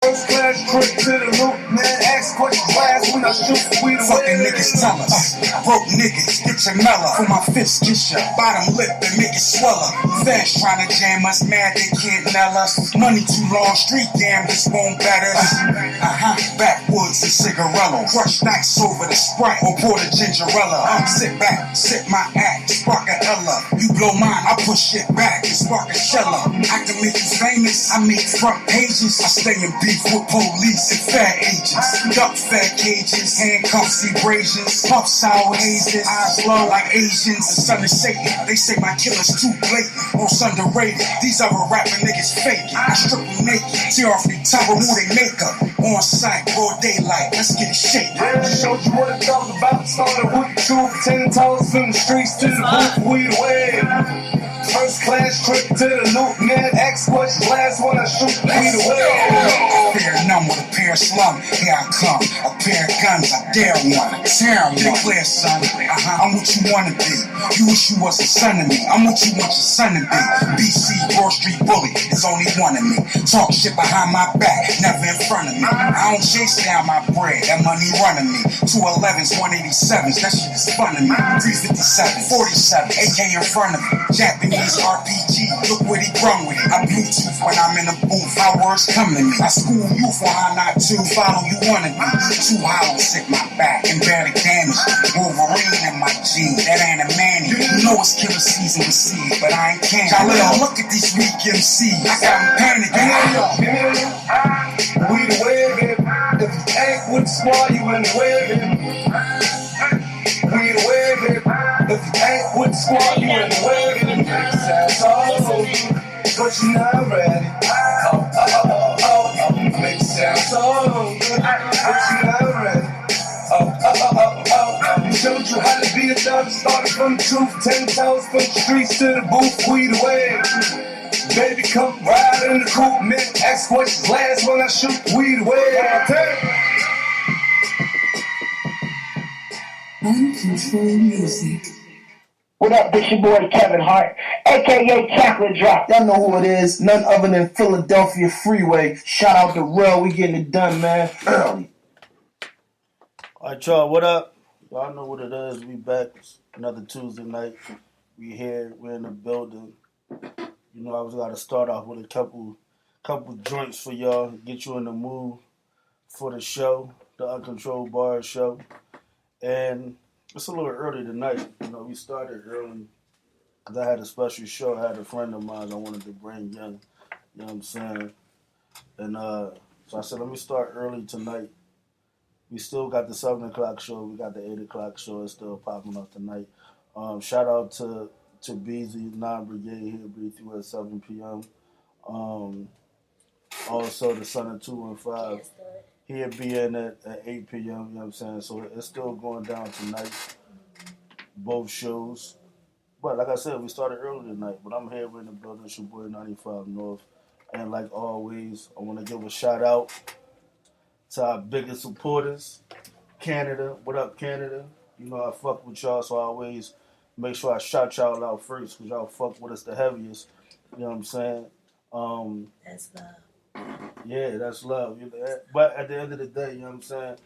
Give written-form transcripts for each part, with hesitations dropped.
First class trip to the roof, man. Ask questions last when I shoot weed away. Fucking niggas tell us, broke niggas, get your mellow. For my fist, kiss your bottom lip and make it swell. Fast trying to jam us, mad they can't nail us. Money too long, street damn, this won't bet us. Backwoods and cigarello. Crush nice over the Sprite or pour the gingerella. Sit back, sip my act, spark a Ella. You blow mine, I push shit back and spark a Shella. I can make you famous, I make front pages. I stay in beef with police and fat agents. Duck fat cages, handcuffs, abrasions. Puff sour hazes, eyes low like Asians. The son of Satan, they say my killer's too blatant. Most underrated, these other rapping niggas faking. I strip them naked, tear off their top, remove their makeup. On sight, broad daylight, let's get it shaken. Yeah, I showed you what it's all about. Started with the truth, 10 toes from the streets to the booth, weed away. First class trip to the loop, man. Ask questions last when I shoot weed away. Fair numb with a pair of slum, here I come. A pair of guns, I dare one. Tear 'em, get it clear, son. I'm what you wanna be. You wish you was a son of me. I'm what you want your son to be. BC, Broad Street Bully, there's only one of me. Talk shit behind my back, never in front of me. I don't chase down my bread, that money running me. 211s, 187s, that shit is fun to me. 357, 47, AK in front of me. Japanese RPG, look what he brung with it. I Bluetooth when I'm in the booth, how words come to me. I school you for how not to follow you wanna be. Too hollow, sick my back and bear the damage. Wolverine in my jeans, that ain't a man. You know it's killer season with seed, but I ain't candy. Y'all look at these weak MCs, I got them panicking. We the way, baby. If you ain't with the squad, you in the way, baby. We the way, baby. If you ain't with the squad, you in the way, baby. Sounds all over, but you're not ready. Make it sound so good, but you're not ready. Showed you how to be a thug, started from the truth, 10 toes from the streets to the booth, weed away. Baby, come ride in the coupe, man. Ask questions last when I shoot weed away. Uncontrolled music. What up, this your boy Kevin Hart, a.k.a. Chocolate Drop. Y'all know who it is, none other than Philadelphia Freeway. Shout out to Real, we getting it done, man, early. Alright, y'all, what up? Y'all know what it is. We back. Another Tuesday night. We here. We're in the building. You know, I was got to start off with a couple joints for y'all. Get you in the mood for the show, the Uncontrolled Bar show. And it's a little early tonight. You know, we started early because I had a special show. I had a friend of mine I wanted to bring in. You know what I'm saying? And so I said, let me start early tonight. We still got the 7 o'clock show. We got the 8 o'clock show. It's still popping up tonight. Shout out to BZ 9 Brigade. He'll be through at 7 p.m. Also, the Son of 215. He'll be in at 8 p.m. You know what I'm saying? So it's still going down tonight. Both shows. But like I said, we started early tonight. But I'm here in the building. It's your boy 95 North. And like always, I want to give a shout out to our biggest supporters, Canada. What up, Canada? You know I fuck with y'all, so I always make sure I shout y'all out first because y'all fuck with us the heaviest. You know what I'm saying? That's love. Yeah, that's love. But at the end of the day, you know what I'm saying?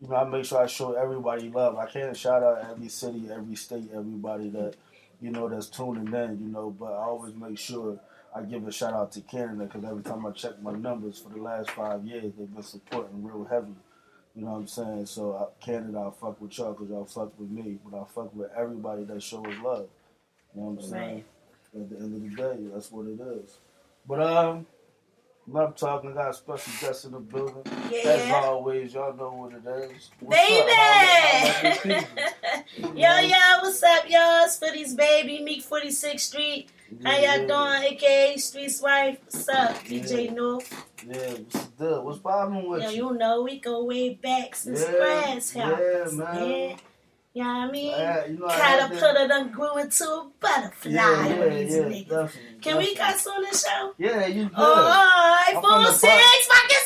You know, I make sure I show everybody love. I can't shout out every city, every state, everybody that, you know, that's tuning in, you know, but I always make sure I give a shout out to Canada because every time I check my numbers for the last 5 years, they've been supporting real heavy. You know what I'm saying? So Canada, I fuck with y'all because y'all fuck with me, but I fuck with everybody that shows love. You know what I'm saying? Right. At the end of the day, that's what it is. But enough talking. I got a special guest in the building. Yeah. As always, y'all know what it is. What's baby! Up? Yo, what's up, y'all? It's Footies Baby, Mek46st Street. How y'all doing? AKA Street's Wife. What's up, DJ North? Yeah, what's good? What's poppin' with you? You know, we go way back since grass house. Yeah, man. Yeah. You know what I mean? You know, Caterpillar done grew into a butterfly. Yeah, definitely. Can we cuss on the show? Yeah, you good. Oh, iPhone 6, fucking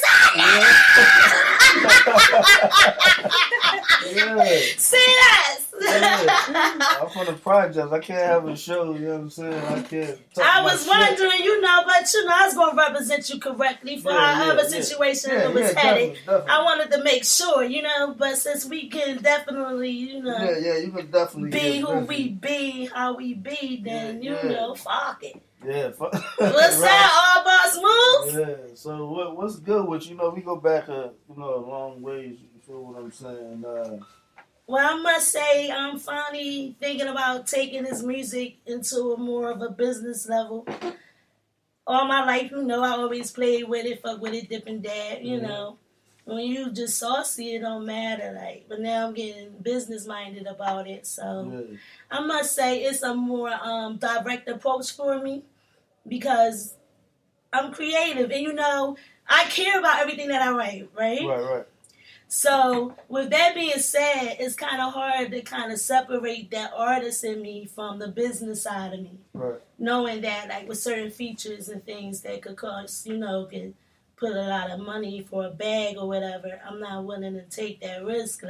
yeah. See us. Yeah. I'm from the projects. I can't have a show, you know what I'm saying? I can't talk I my was shit. wondering, but I was going to represent you correctly for however situation it was headed. Definitely. I wanted to make sure, but since we can definitely, you can definitely be who we be, how we be, then, fuck it. Yeah. What's that, all boss moves? Yeah, so what's good with we go back a long ways, you feel what I'm saying? Well, I must say, I'm finally thinking about taking this music into a more of a business level. All my life, I always played with it, fuck with it, dip and dab, When you just saucy, it don't matter, but now I'm getting business-minded about it, so I must say it's a more direct approach for me because I'm creative, and I care about everything that I write, right? Right. So, with that being said, it's kind of hard to kind of separate that artist in me from the business side of me. Right. Knowing that, with certain features and things that could cost, could put a lot of money for a bag or whatever, I'm not willing to take that risk,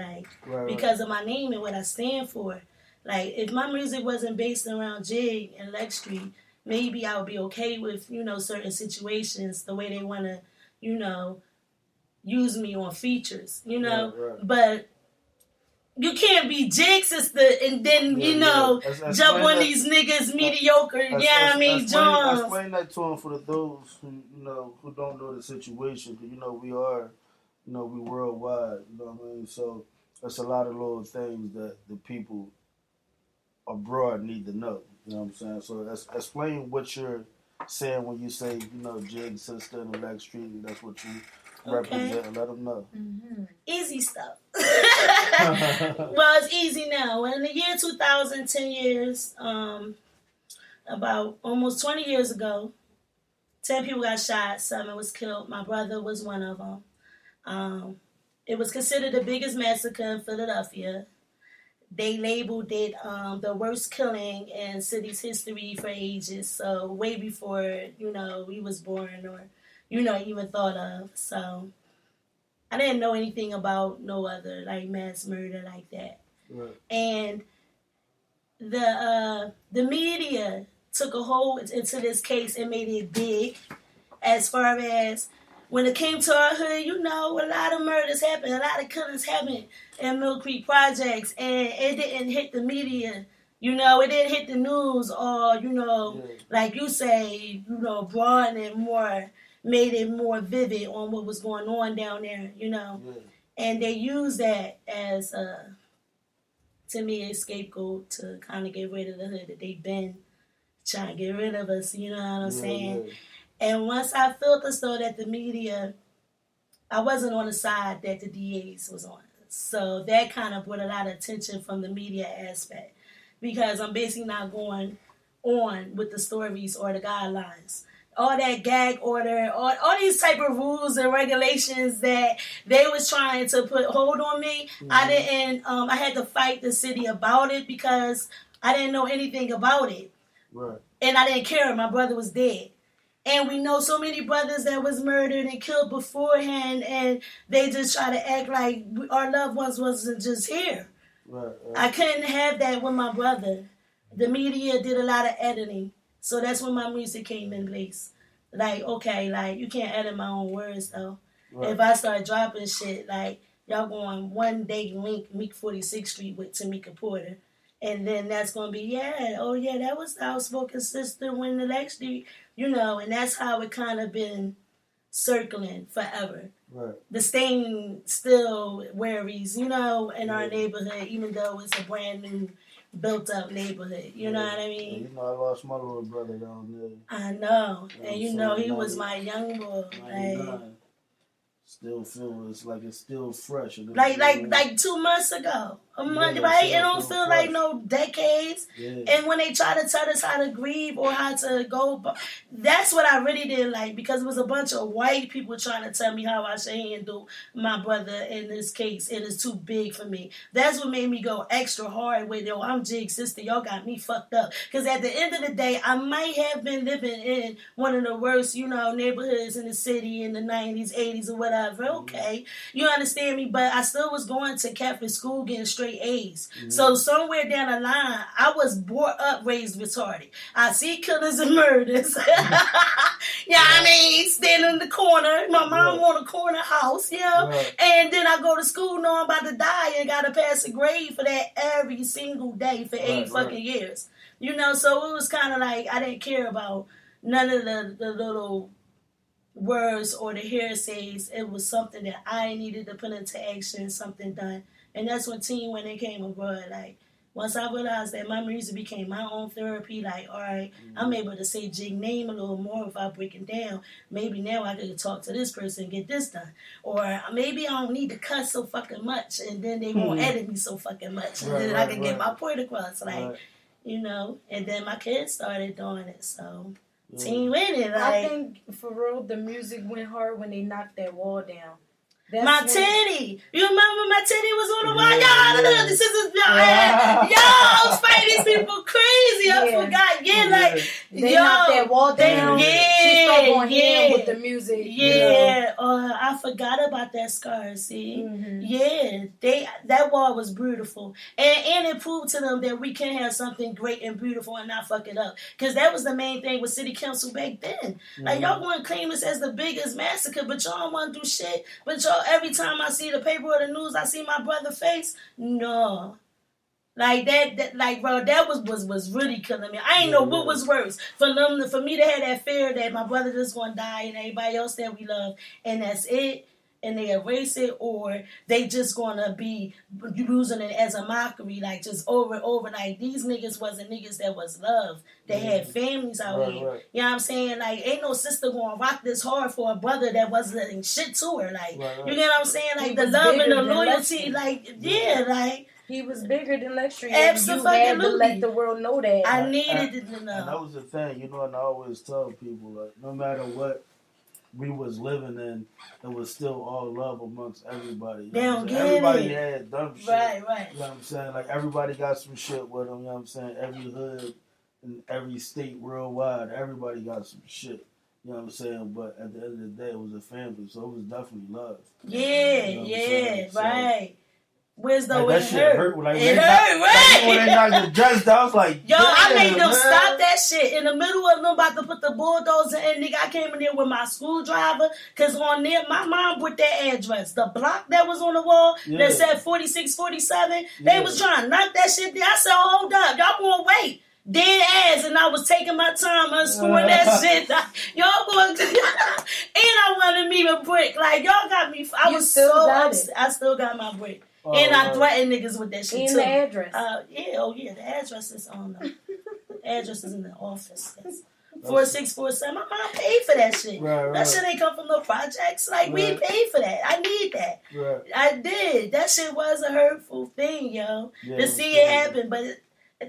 because of my name and what I stand for. If my music wasn't based around Jig and Lex Street, maybe I would be okay with, certain situations, the way they want to, use me on features, Right. But you can't be Jig Sister and then, jump on these niggas mediocre, John. Explain that to him for those who, who don't know the situation, because, we are, we worldwide, you know what I mean? So that's a lot of little things that the people abroad need to know, you know what I'm saying? So explain what you're saying when you say, Jig Sister and Lex Street, that's what you represent, and let them know. Mm-hmm. Easy stuff. Well, it's easy now. In the year 2000, 10 years, about almost 20 years ago, 10 people got shot, 7 was killed. My brother was one of them. It was considered the biggest massacre in Philadelphia. They labeled it the worst killing in city's history for ages. So way before, we was born or, even thought of. So I didn't know anything about no other, mass murder like that. Right. And the media took a hold into this case and made it big as far as when it came to our hood, a lot of murders happened, a lot of killings happened in Mill Creek Projects, and it didn't hit the media. It didn't hit the news or, like you say, broaden it more, made it more vivid on what was going on down there, And they used that as, to me, a scapegoat to kind of get rid of the hood that they've been trying to get rid of us, you know what I'm saying? Yeah. And once I felt as though that the media, I wasn't on the side that the DAs was on. So that kind of brought a lot of attention from the media aspect because I'm basically not going on with the stories or the guidelines. All that gag order, all these type of rules and regulations that they was trying to put hold on me, I had to fight the city about it because I didn't know anything about it. Right. And I didn't care. My brother was dead. And we know so many brothers that was murdered and killed beforehand, and they just try to act like our loved ones wasn't just here. Right. I couldn't have that with my brother. The media did a lot of editing. So that's when my music came in place. You can't edit my own words, though. Right. If I start dropping shit, y'all going one day link Mek46st Street with Tamika Porter. And then that's going to be, that was the outspoken sister when the Lex Street, and that's how it kind of been circling forever. Right. The stain still worries, in our neighborhood, even though it's a brand new built up neighborhood. You know what I mean? I lost my little brother down there. I know. And he was my young boy. Still feel it's still fresh. Like 2 months ago. A month, right? It don't feel fresh. Like no decades. Yeah. And when they try to tell us how to grieve or how to go, that's what I really didn't like because it was a bunch of white people trying to tell me how I should handle my brother in this case. It is too big for me. That's what made me go extra hard with, I'm Jig's sister. Y'all got me fucked up. Because at the end of the day, I might have been living in one of the worst, neighborhoods in the city in the 90s, 80s, or whatever. Okay. You understand me? But I still was going to Catholic school getting straight straight A's. So somewhere down the line, I was brought up, raised retarded. I see killings and murders. I mean, standing in the corner. My mom on a corner house, and then I go to school knowing I'm about to die and got to pass a grade for that every single day for 8 fucking years. You know, so it was kind of like I didn't care about none of the little words or the hearsays. It was something that I needed to put into action, something done. And that's when Teen When It came abroad. Like, once I realized that my music became my own therapy, like, all right, I'm able to say Jig name a little more without breaking down. Maybe now I could talk to this person and get this done. Or maybe I don't need to cuss so fucking much, and then they won't edit me so fucking much. And then I can get my point across. Like, you know, and then my kids started doing it, so... Teen Winning, like, I think for real, the music went hard when they knocked that wall down. That's my titty. You remember my titty was on the wall? Y'all, this is y'all fight these people crazy. I forgot. They knocked that wall down. She started going in with the music. I forgot about that scar. See, that wall was beautiful, and it proved to them that we can have something great and beautiful and not fuck it up. Because that was the main thing with City Council back then. Like, y'all want to claim this as the biggest massacre, but y'all don't want to do shit. But y'all, every time I see the paper or the news, I see my brother's face. No. Like that like, bro, that was really killing me. I ain't know what was worse. For me to have that fear that my brother just gonna die and everybody else that we love, and that's it, and they erase it, or they just gonna be using it as a mockery, like just over and over. Like, these niggas wasn't niggas that was loved. They had families out here. Right. You know what I'm saying? Like, ain't no sister gonna rock this hard for a brother that wasn't shit to her. Like, you get what I'm saying? Like, the love and the loyalty, like, like... He was bigger than Lecture. Absolutely. You had to let the world know that. I needed to know. And that was the thing, you know, and I always tell people, like, no matter what we was living in, it was still all love amongst everybody. You know everybody had dumb shit. Right. You know what I'm saying? Like, everybody got some shit with them, you know what I'm saying? Every hood in every state worldwide, everybody got some shit. You know what I'm saying? But at the end of the day, it was a family, so it was definitely love. Right. Where's the that shit hurt? Like, it hurt, right? When they knocked the judge down, I was like, yo, I made them stop that shit in the middle of them about to put the bulldozer in. Nigga, I came in there with my screwdriver, because on there, my mom put that address. The block that was on the wall that said 4647, they was trying to knock that shit down. I said, hold up, y'all gonna wait. Dead ass, and I was taking my time unscrewing that shit. Y'all going to, and I wanted me to break. Like, y'all got me. I was so upset. I still got my break. And I threatened niggas with that shit, too. The address. The address is on the address is in the office. 4647. My mom paid for that shit. That shit ain't come from no projects. Like, we paid for that. I need that. I did. That shit was a hurtful thing, yo. To see it happen, but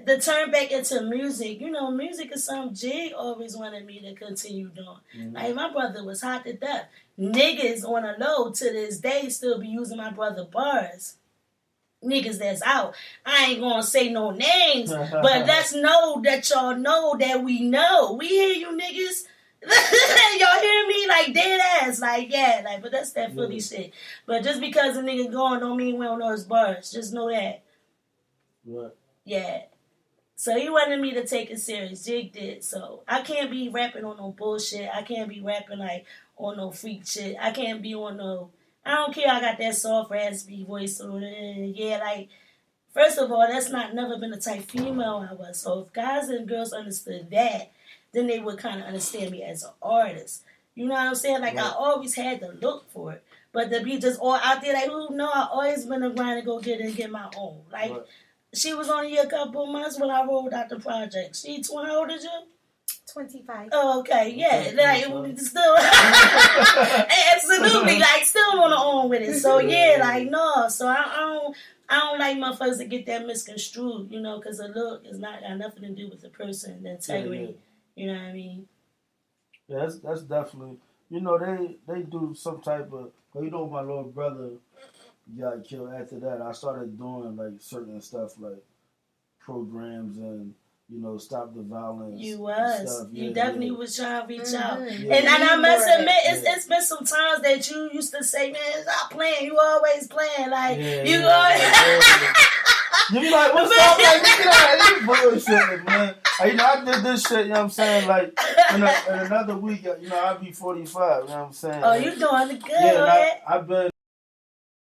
to turn back into music, you know, music is something Jig always wanted me to continue doing. Like, my brother was hot to death. Niggas on a low to this day still be using my brother bars. Niggas that's out. I ain't gonna say no names, but let's know that y'all know that we know. We hear you niggas. Y'all hear me? Like, dead ass. Like, yeah, like, but that's that Philly shit. But just because a nigga gone don't mean we don't know his bars. Just know that. Yeah. So he wanted me to take it serious. Jig did. So I can't be rapping on no bullshit. I can't be rapping like on no freak shit. I can't be on no... I don't care. I got that soft, raspy voice. So, like, first of all, that's never been the type female I was. So if guys and girls understood that, then they would kind of understand me as an artist. You know what I'm saying? Like, I always had to look for it. But to be just all out there, like, who know, I always been a grind to go get it and get my own. Like, she was only a couple months when I rolled out the project. She 20, how old is you? 25. Oh, okay, yeah. Like, still, absolutely, like, still on the own with it. So, yeah, like, no. So, I don't like motherfuckers to get that misconstrued, you know, because the look is got nothing to do with the person, the integrity. You know what I mean? Yeah, that's definitely, you know, they do some type of, you know, my little brother got killed after that. I started doing, like, certain stuff, like, programs and, you know, stop the violence. You was. Stuff. You definitely was trying to reach out. Yeah. And I must admit, it's been some times that you used to say, man, stop playing. You always playing. Like, you always... You be like, what's up? Like, look at that. You bullshitting, man. You know, I did this shit, you know what I'm saying? Like, in another week, you know, I'll be 45, you know what I'm saying? Oh, you doing good, yeah, I've been